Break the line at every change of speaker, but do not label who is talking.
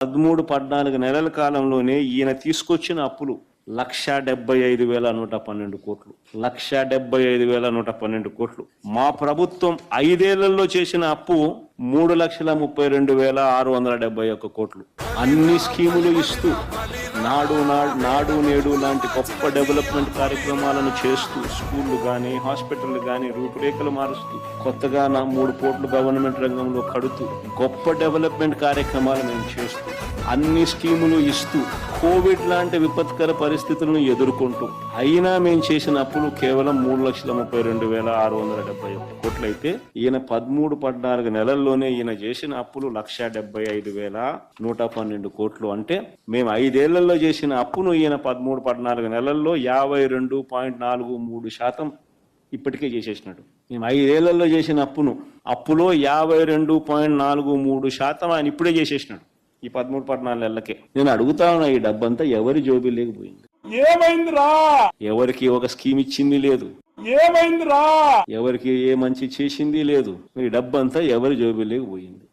13-14 నెలల కాలంలోనే ఈయన తీసుకొచ్చిన అప్పులు 1,75,112 కోట్లు. 1,75,112 కోట్లు. మా ప్రభుత్వం 5 ఏళ్లలో చేసిన అప్పు 3,32,671 కోట్లు. అన్ని స్కీములు ఇస్తూ నాడు నేడు లాంటి గొప్ప డెవలప్మెంట్ కార్యక్రమాలను చేస్తూ, స్కూళ్లు కానీ హాస్పిటళ్లు కానీ రూపురేఖలు మారుస్తూ, కొత్తగా 3 కోట్లు గవర్నమెంట్ రంగంలో కడుతూ, గొప్ప డెవలప్మెంట్ కార్యక్రమాలు మేము చేస్తూ, అన్ని స్కీములు ఇస్తూ, కోవిడ్ లాంటి విపత్కర పరిస్థితులను ఎదుర్కొంటూ, అయినా మేము చేసిన అప్పులు కేవలం 3,32,671 కోట్లయితే ఈయన 13-14 నెలల్లోనే ఈయన చేసిన అప్పులు 1,75,112 కోట్లు. అంటే మేము 5 ఏళ్లలో చేసిన అప్పును ఈయన 13-14 నెలల్లో 52.43% ఇప్పటికే చేసేసినాడు. మేము 5 ఏళ్లలో చేసిన అప్పులో 52.43% ఆయన ఇప్పుడే చేసేసినాడు ఈ 13-14 నెలలకే. నేను అడుగుతా ఉన్నా, ఈ డబ్బంతా ఎవరి జోబీ లేకపోయింది?
ఏమైందిరా?
ఎవరికి ఒక స్కీమ్ ఇచ్చింది లేదు,
ఏమైందిరా?
ఎవరికి ఏ మంచి చేసింది లేదు. ఈ డబ్బంతా ఎవరి జోబీ లేకపోయింది?